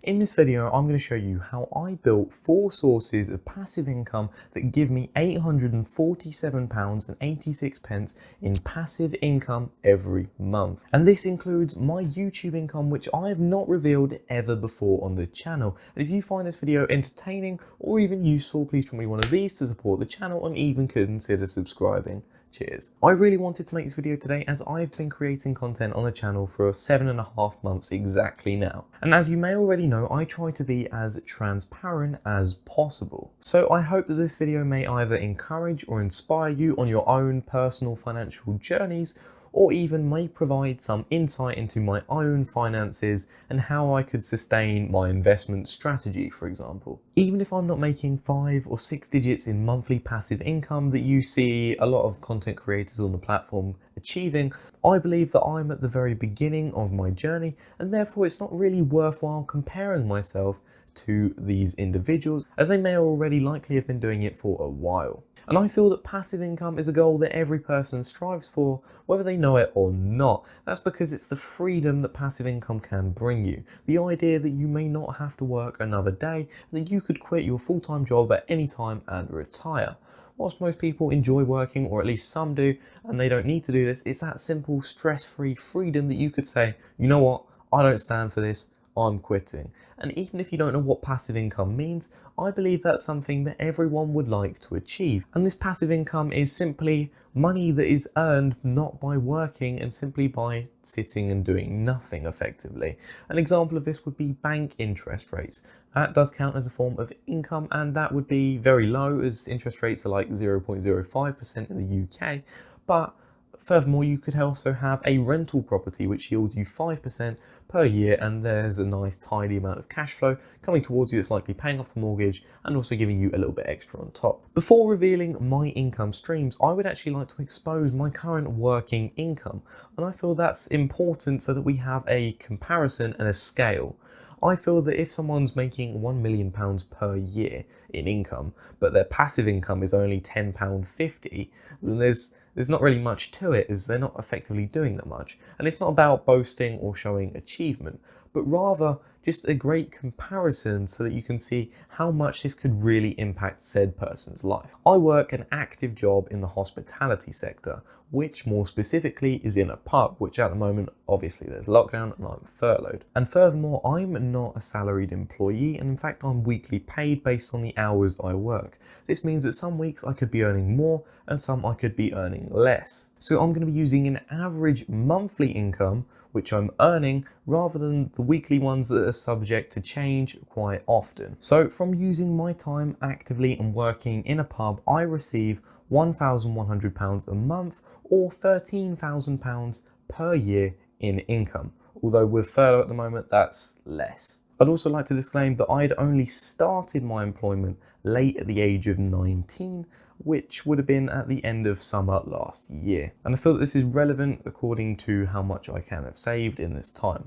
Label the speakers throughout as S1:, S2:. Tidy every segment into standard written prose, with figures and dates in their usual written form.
S1: In this video, I'm going to show you how I built 4 sources of passive income that give me £847.86 in passive income every month. And this includes my YouTube income, which I have not revealed ever before on the channel. And if you find this video entertaining or even useful, please drop me one of these to support the channel and even consider subscribing. Cheers. I really wanted to make this video today as I've been creating content on the channel for 7.5 months exactly now. And as you may already know, I try to be as transparent as possible. So I hope that this video may either encourage or inspire you on your own personal financial journeys, or even may provide some insight into my own finances and how I could sustain my investment strategy, for example. Even if I'm not making 5 or 6 digits in monthly passive income that you see a lot of content creators on the platform achieving, I believe that I'm at the very beginning of my journey, and therefore it's not really worthwhile comparing myself to these individuals, as they may already likely have been doing it for a while. And I feel that passive income is a goal that every person strives for, whether they know it or not. That's because it's the freedom that passive income can bring you. The idea that you may not have to work another day, and that you could quit your full-time job at any time and retire. Whilst most people enjoy working, or at least some do, and they don't need to do this, it's that simple stress-free freedom that you could say, you know what, I don't stand for this, I'm quitting. And even if you don't know what passive income means, I believe that's something that everyone would like to achieve. And this passive income is simply money that is earned not by working and simply by sitting and doing nothing effectively. An example of this would be bank interest rates. That does count as a form of income, and that would be very low, as interest rates are like 0.05% in the UK. But furthermore, you could also have a rental property which yields you 5% per year, and there's a nice tidy amount of cash flow coming towards you that's likely paying off the mortgage and also giving you a little bit extra on top. Before revealing my income streams, I would actually like to expose my current working income, and I feel that's important so that we have a comparison and a scale. I feel that if someone's making £1 million per year in income, but their passive income is only £10.50, then there's not really much to it, as they're not effectively doing that much. And it's not about boasting or showing achievement, but rather just a great comparison so that you can see how much this could really impact said person's life. I work an active job in the hospitality sector, which more specifically is in a pub, which at the moment, obviously there's lockdown and I'm furloughed. And furthermore, I'm not a salaried employee, and in fact I'm weekly paid based on the hours I work. This means that some weeks I could be earning more and some I could be earning less. So I'm going to be using an average monthly income which I'm earning, rather than the weekly ones that are subject to change quite often. So from using my time actively and working in a pub, I receive £1,100 a month, or £13,000 per year in income. Although with furlough at the moment, that's less. I'd also like to disclaim that I'd only started my employment late at the age of 19, which would have been at the end of summer last year. And I feel that this is relevant according to how much I could have saved in this time.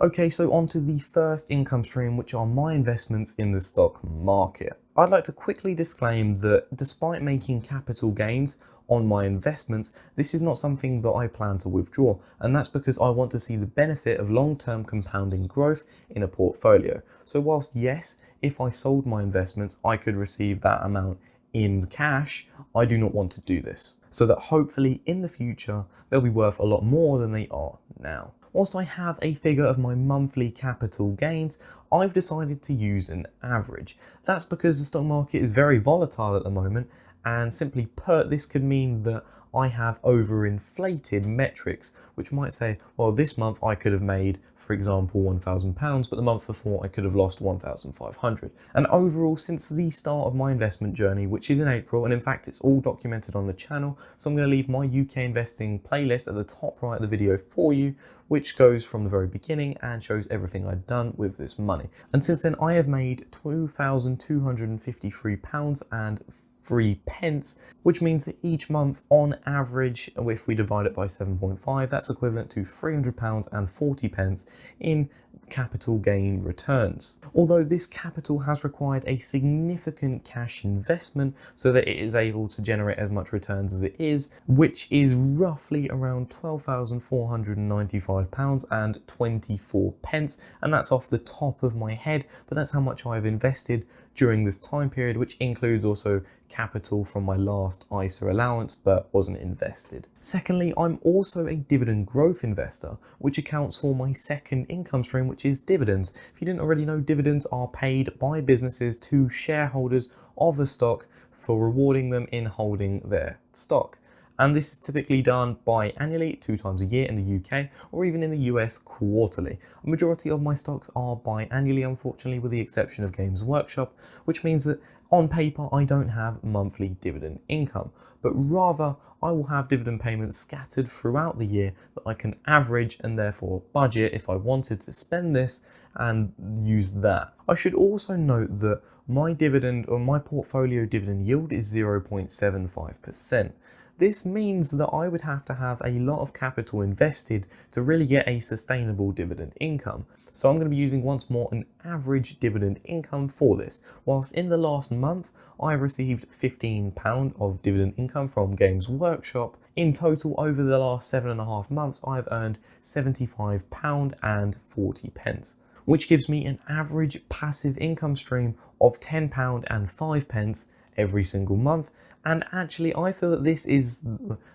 S1: Okay, so on to the first income stream, which are my investments in the stock market. I'd like to quickly disclaim that despite making capital gains on my investments, this is not something that I plan to withdraw, and that's because I want to see the benefit of long-term compounding growth in a portfolio. So whilst yes, if I sold my investments, I could receive that amount in cash, I do not want to do this, so that hopefully in the future they'll be worth a lot more than they are now. Whilst I have a figure of my monthly capital gains, I've decided to use an average. That's because the stock market is very volatile at the moment, and simply put, this could mean that I have overinflated metrics, which might say, well, this month I could have made, for example, £1,000, but the month before I could have lost 1,500. And overall, since the start of my investment journey, which is in April, and in fact it's all documented on the channel, so I'm going to leave my UK investing playlist at the top right of the video for you, which goes from the very beginning and shows everything I've done with this money. And since then I have made £2,253 3p, which means that each month on average, if we divide it by 7.5, that's equivalent to £300 and 40p in capital gain returns. Although this capital has required a significant cash investment so that it is able to generate as much returns as it is, which is roughly around £12,495.24, and that's off the top of my head, but that's how much I've invested during this time period, which includes also capital from my last ISA allowance but wasn't invested. Secondly, I'm also a dividend growth investor, which accounts for my second income stream, which is dividends. If you didn't already know, dividends are paid by businesses to shareholders of a stock for rewarding them in holding their stock. And this is typically done biannually, 2 times a year in the UK, or even in the US quarterly. A majority of my stocks are biannually, unfortunately, with the exception of Games Workshop, which means that on paper I don't have monthly dividend income, but rather I will have dividend payments scattered throughout the year that I can average and therefore budget if I wanted to spend this and use that. I should also note that my dividend or my portfolio dividend yield is 0.75%. This means that I would have to have a lot of capital invested to really get a sustainable dividend income. So I'm going to be using once more an average dividend income for this. Whilst in the last month, I received £15 of dividend income from Games Workshop. In total, over the last 7.5 months, I've earned £75.40, which gives me an average passive income stream of £10.05 every single month. And actually, I feel that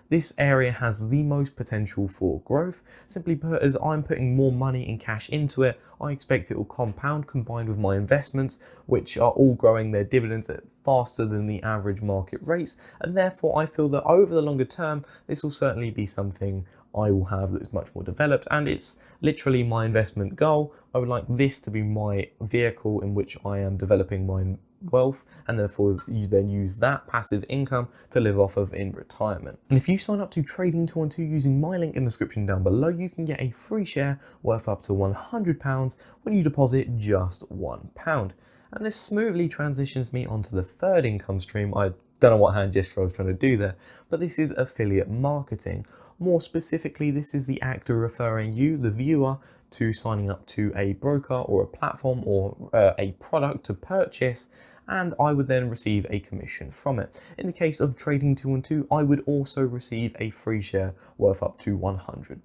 S1: this area has the most potential for growth. Simply put, as I'm putting more money in cash into it, I expect it will compound combined with my investments, which are all growing their dividends at faster than the average market rates. And therefore, I feel that over the longer term, this will certainly be something I will have that's much more developed, and it's literally my investment goal. I would like this to be my vehicle in which I am developing my wealth, and therefore you then use that passive income to live off of in retirement. And if you sign up to Trading 212 using my link in the description down below, you can get a free share worth up to £100 when you deposit just £1. And this smoothly transitions me onto the third income stream. I don't know what hand gesture I was trying to do there, but this is affiliate marketing. More specifically, this is the act of referring you, the viewer, to signing up to a broker or a platform or a product to purchase, and I would then receive a commission from it. In the case of Trading 212, I would also receive a free share worth up to £100.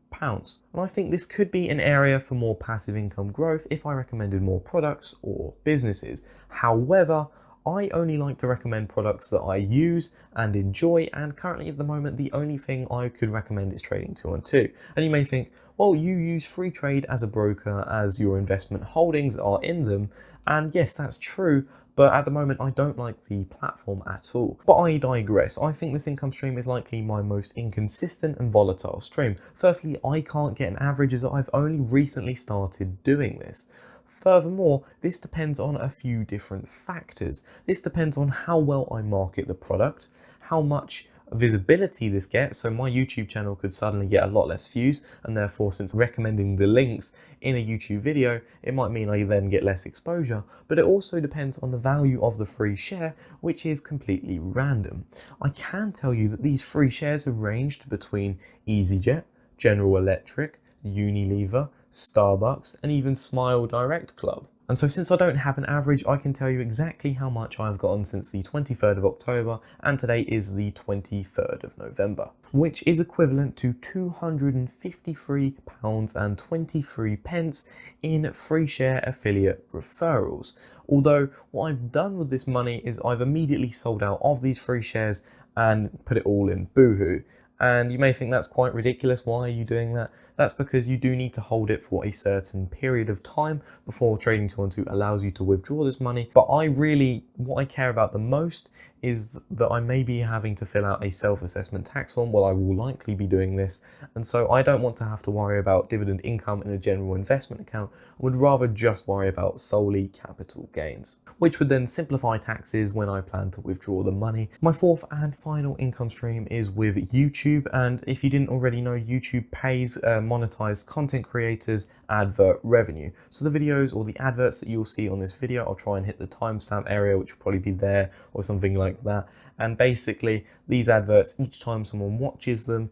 S1: And I think this could be an area for more passive income growth if I recommended more products or businesses. However, I only like to recommend products that I use and enjoy, and currently at the moment the only thing I could recommend is Trading 212. And you may think, well, you use FREETRADE as a broker as your investment holdings are in them, and yes, that's true, but at the moment I don't like the platform at all. But I digress. I think this income stream is likely my most inconsistent and volatile stream. Firstly, I can't get an average as I've only recently started doing this. Furthermore, this depends on a few different factors. This depends on how well I market the product, how much visibility this gets. So my YouTube channel could suddenly get a lot less views, and therefore, since recommending the links in a YouTube video, it might mean I then get less exposure. But it also depends on the value of the free share, which is completely random. I can tell you that these free shares have ranged between EasyJet, General Electric, Unilever, Starbucks, and even Smile Direct Club. And so since I don't have an average, I can tell you exactly how much I've gotten since the 23rd of October, and today is the 23rd of November, which is equivalent to £253.23 in free share affiliate referrals. Although what I've done with this money is I've immediately sold out of these free shares and put it all in Boohoo. And you may think that's quite ridiculous. Why are you doing that? That's because you do need to hold it for a certain period of time before Trading 212 allows you to withdraw this money. But what I care about the most is that I may be having to fill out a self-assessment tax form. Well, I will likely be doing this. And so I don't want to have to worry about dividend income in a general investment account. I would rather just worry about solely capital gains, which would then simplify taxes when I plan to withdraw the money. My fourth and final income stream is with YouTube. YouTube, and if you didn't already know, YouTube pays monetized content creators advert revenue. So the videos or the adverts that you'll see on this video, I'll try and hit the timestamp area, which will probably be there or something like that. And basically these adverts, each time someone watches them,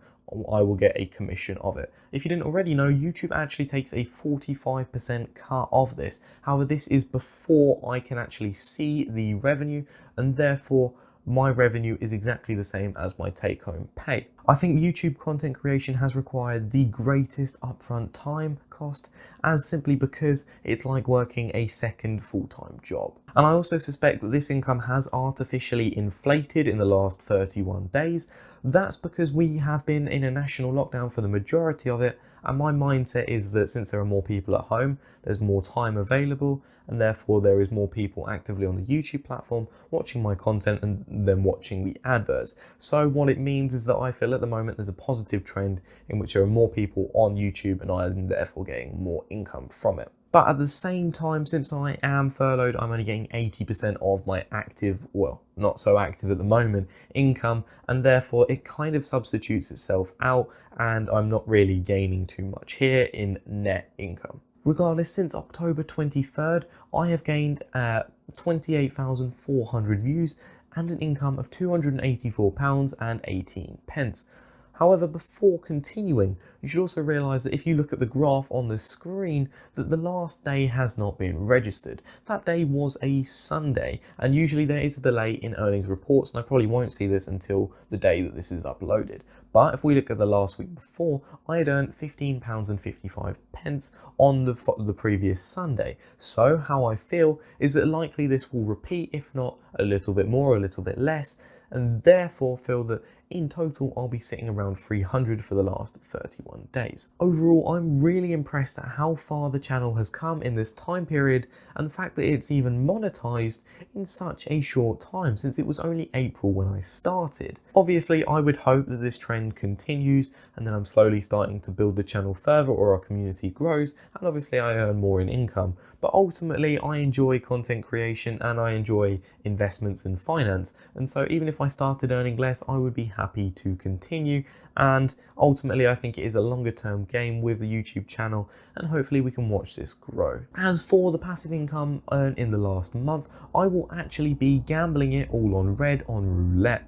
S1: I will get a commission of it. If you didn't already know, YouTube actually takes a 45% cut of this. However, this is before I can actually see the revenue, and therefore my revenue is exactly the same as my take-home pay. I think YouTube content creation has required the greatest upfront time cost, as simply because it's like working a second full-time job. And I also suspect that this income has artificially inflated in the last 31 days. That's because we have been in a national lockdown for the majority of it, and my mindset is that since there are more people at home, there's more time available, and therefore there is more people actively on the YouTube platform watching my content and then watching the adverts. So what it means is that I feel at the moment there's a positive trend in which there are more people on YouTube, and I am therefore getting more income from it. But at the same time, since I am furloughed, I'm only getting 80% of my active, well, not so active at the moment, income, and therefore it kind of substitutes itself out, and I'm not really gaining too much here in net income. Regardless, since October 23rd, I have gained 28,400 views and an income of £284.18. However, before continuing, you should also realise that if you look at the graph on the screen, that the last day has not been registered. That day was a Sunday, and usually there is a delay in earnings reports, and I probably won't see this until the day that this is uploaded. But if we look at the last week before, I had earned £15.55 on the previous Sunday. So how I feel is that likely this will repeat, if not a little bit more, a little bit less, and therefore feel that in total I'll be sitting around 300 for the last 31 days. Overall, I'm really impressed at how far the channel has come in this time period, and the fact that it's even monetized in such a short time, since it was only April when I started. Obviously, I would hope that this trend continues, and then I'm slowly starting to build the channel further, or our community grows, and obviously I earn more in income. But ultimately, I enjoy content creation and I enjoy investments and finance. And so even if I started earning less, I would be happy to continue. And ultimately, I think it is a longer term game with the YouTube channel, and hopefully we can watch this grow. As for the passive income earned in the last month, I will actually be gambling it all on red on roulette.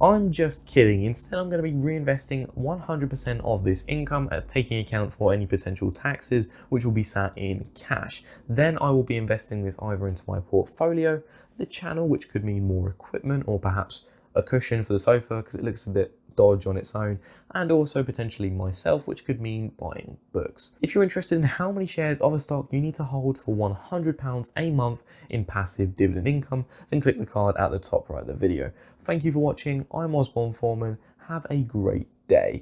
S1: I'm just kidding. Instead, I'm going to be reinvesting 100% of this income, taking account for any potential taxes, which will be sat in cash. Then I will be investing this either into my portfolio, the channel, which could mean more equipment, or perhaps a cushion for the sofa because it looks a bit dodge on its own, and also potentially myself, which could mean buying books. If you're interested in how many shares of a stock you need to hold for £100 a month in passive dividend income, then click the card at the top right of the video. Thank you for watching. I'm Osborne Foreman. Have a great day.